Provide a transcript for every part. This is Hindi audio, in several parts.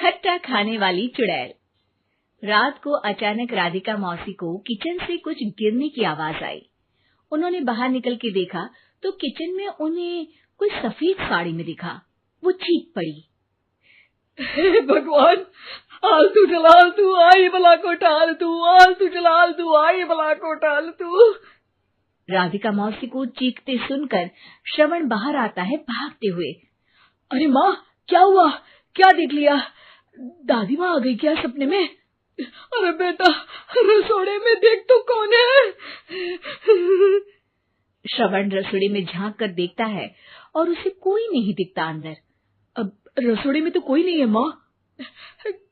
खट्टा खाने वाली चुड़ैल। रात को अचानक राधिका मौसी को किचन से कुछ गिरने की आवाज आई। उन्होंने बाहर निकल के देखा तो किचन में उन्हें कोई सफेद साड़ी में दिखा। वो चीख पड़ी, हे भगवान, आलतू जलाल तू आई भला को टाल तू, आलतू जलाल तू आई भला को टाल तू। राधिका मौसी को चीखते सुनकर श्रवण बाहर आता है भागते हुए। अरे माँ, क्या हुआ? क्या देख लिया? दादी माँ आ गई क्या सपने में? अरे बेटा, रसोड़े में देख तो कौन है? श्रवण रसोड़े में झांक कर देखता है और उसे कोई नहीं दिखता अंदर। अब रसोड़े में तो कोई नहीं है माँ।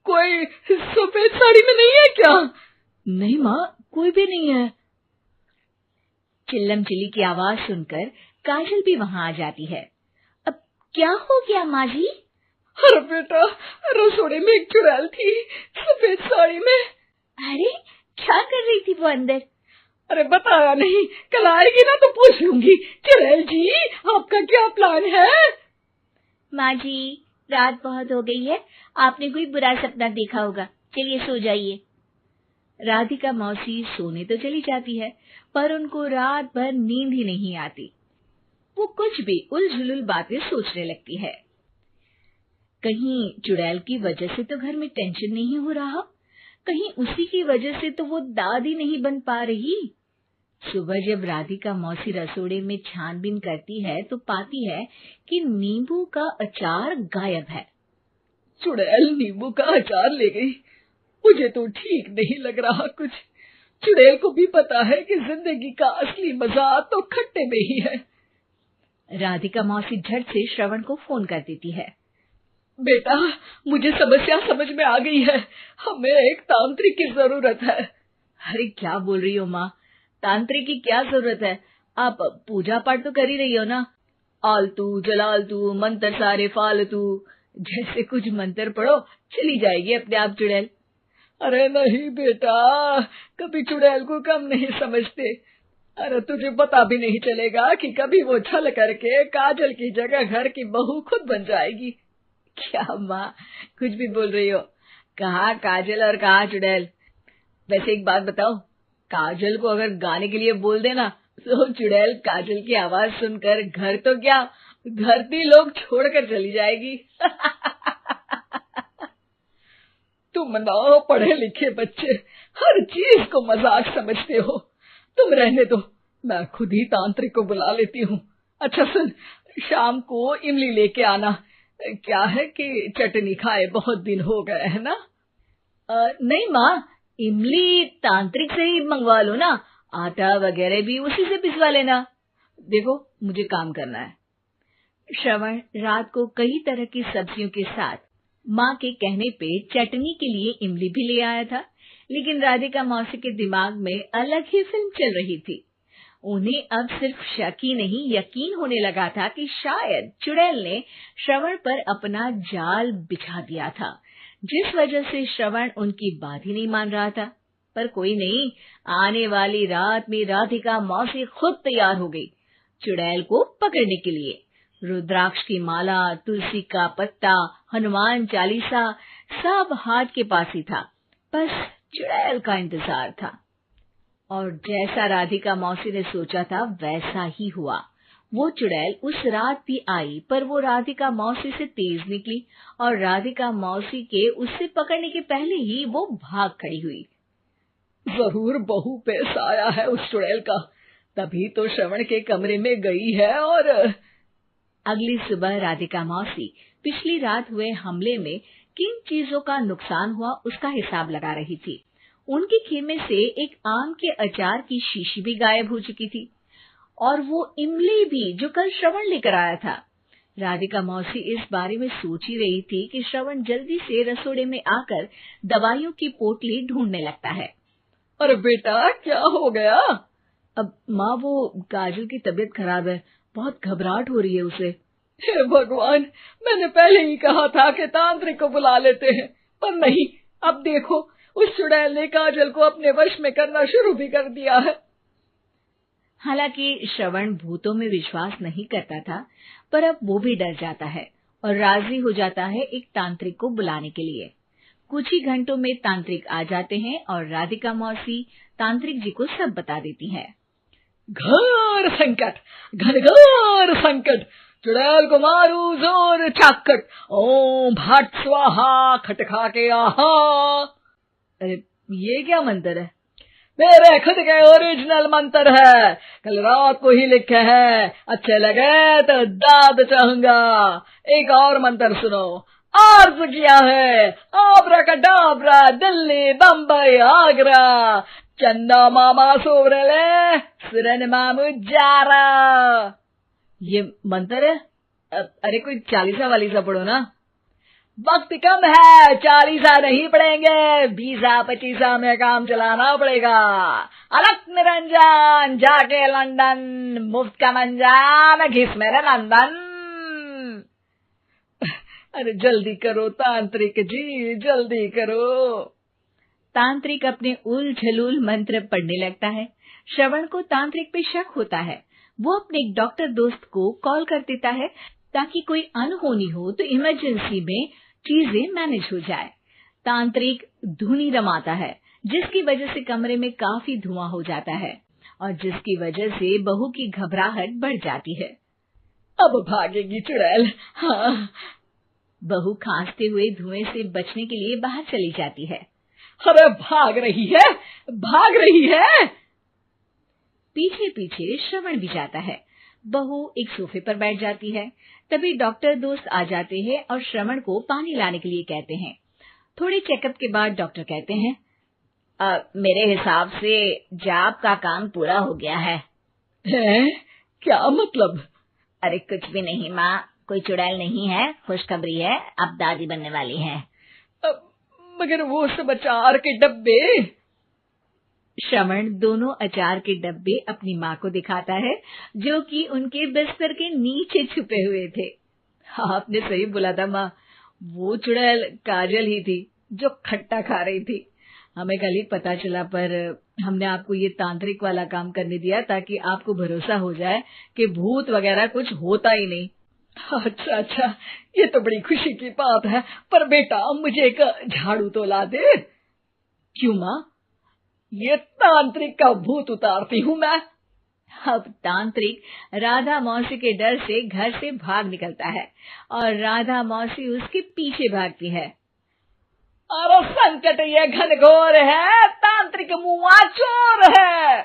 कोई सफेद साड़ी में नहीं है क्या? नहीं माँ, कोई भी नहीं है। चिल्लम चिल्ली की आवाज सुनकर काजल भी वहां आ जाती है। अब क्या हो गया माँ जी? अरे बेटा, रसोड़े में एक चुड़ैल थी सफेद साड़ी में। अरे क्या कर रही थी वो अंदर? अरे बताया नहीं, कल आएगी ना तो पूछ लूंगी। चुड़ैल जी, आपका क्या प्लान है? माँ जी, रात बहुत हो गई है, आपने कोई बुरा सपना देखा होगा, चलिए सो जाइए। राधिका मौसी सोने तो चली जाती है, पर उनको रात भर नींद ही नहीं आती। वो कुछ भी उलझुल बातें सोचने लगती है। कहीं चुड़ैल की वजह से तो घर में टेंशन नहीं हो रहा, कहीं उसी की वजह से तो वो दादी नहीं बन पा रही। सुबह जब राधिका मौसी रसोड़े में छानबीन करती है तो पाती है कि नींबू का अचार गायब है। चुड़ैल नींबू का अचार ले गई? मुझे तो ठीक नहीं लग रहा कुछ। चुड़ैल को भी पता है कि जिंदगी का असली मजा तो खट्टे में ही है। राधिका मौसी झट से श्रवण को फोन कर देती है। बेटा, मुझे समस्या समझ में आ गई है, हमें एक तांत्रिक की जरूरत है। अरे क्या बोल रही हो माँ, तांत्रिक की क्या जरूरत है? आप पूजा पाठ तो कर ही रही हो ना। आलतू जलालतू मंत्र सारे फालतू जैसे कुछ मंत्र पढ़ो, चली जाएगी अपने आप चुड़ैल। अरे नहीं बेटा, कभी चुड़ैल को कम नहीं समझते। अरे तुझे पता भी नहीं चलेगा कि कभी वो छल करके काजल की जगह घर की बहू खुद बन जाएगी। क्या माँ, कुछ भी बोल रही हो? कहाँ काजल और कहाँ चुड़ैल? वैसे एक बात बताओ, काजल को अगर गाने के लिए बोल देना तो चुड़ैल काजल की आवाज सुनकर घर तो क्या, धरती लोग छोड़कर चली जाएगी। तुम ना पढ़े लिखे बच्चे हर चीज को मजाक समझते हो। तुम रहने दो, मैं खुद ही तांत्रिक को बुला लेती हूँ। अच्छा सुन, शाम को इमली लेके आना। क्या है कि चटनी खाए बहुत दिन हो गए है ना? नहीं माँ, इमली तांत्रिक से ही मंगवा लो ना, आटा वगैरह भी उसी से पिसवा लेना। देखो मुझे काम करना है। श्रवण रात को कई तरह की सब्जियों के साथ माँ के कहने पे चटनी के लिए इमली भी ले आया था, लेकिन राधिका मौसी के दिमाग में अलग ही फिल्म चल रही थी। उन्हें अब सिर्फ शक ही नहीं यकीन होने लगा था कि शायद चुड़ैल ने श्रवण पर अपना जाल बिछा दिया था, जिस वजह से श्रवण उनकी बात ही नहीं मान रहा था। पर कोई नहीं, आने वाली रात में राधिका मौसी खुद तैयार हो गई चुड़ैल को पकड़ने के लिए। रुद्राक्ष की माला, तुलसी का पत्ता, हनुमान चालीसा सब हाथ के पास ही था, बस चुड़ैल का इंतजार था। और जैसा राधिका मौसी ने सोचा था वैसा ही हुआ। वो चुड़ैल उस रात भी आई, पर वो राधिका मौसी से तेज निकली और राधिका मौसी के उससे पकड़ने के पहले ही वो भाग खड़ी हुई। जरूर बहू पे साया है उस चुड़ैल का, तभी तो श्रवण के कमरे में गई है। और अगली सुबह राधिका मौसी पिछली रात हुए हमले में किन चीजों का नुकसान हुआ उसका हिसाब लगा रही थी। उनके खेमे से एक आम के अचार की शीशी भी गायब हो चुकी थी, और वो इमली भी जो कल श्रवण लेकर आया था। राधिका मौसी इस बारे में सोच ही रही थी कि श्रवण जल्दी से रसोड़े में आकर दवाइयों की पोटली ढूंढने लगता है। अरे बेटा, क्या हो गया? अब माँ, वो काजल की तबीयत खराब है, बहुत घबराहट हो रही है उसे। हे भगवान, मैंने पहले ही कहा था कि तांत्रिक को बुला लेते हैं, पर नहीं, अब देखो उस चुड़ैल ने काजल को अपने वश में करना शुरू भी कर दिया है। हालांकि श्रवण भूतों में विश्वास नहीं करता था, पर अब वो भी डर जाता है। और राजी हो जाता है एक तांत्रिक को बुलाने के लिए। कुछ ही घंटों में तांत्रिक आ जाते हैं और राधिका मौसी तांत्रिक जी को सब बता देती है। घोर संकट, घनघोर संकट, चुड़ैल को मारू जोर चाकट, ओम भट स्वाहा खटखा के आहा। अरे ये क्या मंत्र है? मेरे खुद के ओरिजिनल मंत्र है, कल रात को ही लिखे हैं, अच्छे लगे तो दाद चाहूंगा। एक और मंत्र सुनो। अर्ज किया है आब्राकडाब्रा, दिल्ली बम्बई आगरा, चंदा मामा सोवरले सुरन मामू जारा। ये मंत्र है? अरे कोई 40 वालीसा पढ़ो ना। वक्त कम है, 40 नहीं पड़ेंगे, 20-25 में काम चलाना पड़ेगा। अलग निरंजन जाके लंदन, मुफ्त का मंजान घिस मेरे नंदन। अरे जल्दी करो तांत्रिक जी, जल्दी करो। तांत्रिक अपने उल झलूल मंत्र पढ़ने लगता है। श्रवण को तांत्रिक पे शक होता है। वो अपने एक डॉक्टर दोस्त को कॉल कर देता है ताकि कोई अनहोनी हो तो इमरजेंसी में चीजें मैनेज हो जाए। तांत्रिक धुनी रमाता है, जिसकी वजह से कमरे में काफी धुआं हो जाता है और जिसकी वजह से बहू की घबराहट बढ़ जाती है। अब भागेगी चुड़ैल। हाँ। बहू खांसते हुए धुएं से बचने के लिए बाहर चली जाती है। अरे भाग रही है, भाग रही है। पीछे पीछे श्रवण भी जाता है। बहू एक सोफे पर बैठ जाती है। तभी डॉक्टर दोस्त आ जाते हैं और श्रवण को पानी लाने के लिए कहते हैं। थोड़े चेकअप के बाद डॉक्टर कहते हैं, मेरे हिसाब से जाप का काम पूरा हो गया है। क्या मतलब? अरे कुछ भी नहीं माँ, कोई चुड़ैल नहीं है, खुशखबरी है, अब दादी बनने वाली है। मगर वो सब अचार के डब्बे। श्रवण दोनों अचार के डब्बे अपनी माँ को दिखाता है, जो कि उनके बिस्तर के नीचे छुपे हुए थे। आपने सही बोला था माँ, वो चुड़ैल काजल ही थी जो खट्टा खा रही थी। हमें कल ही पता चला, पर हमने आपको ये तांत्रिक वाला काम करने दिया ताकि आपको भरोसा हो जाए कि भूत वगैरह कुछ होता ही नहीं। अच्छा अच्छा, ये तो बड़ी खुशी की बात है, पर बेटा मुझे एक झाड़ू तो ला दे। क्यों माँ? ये तांत्रिक का भूत उतारती हूँ मैं। अब तांत्रिक राधा मौसी के डर से घर से भाग निकलता है और राधा मौसी उसके पीछे भागती है। अरे संकट ये घनघोर है, तांत्रिक मुआ चोर है।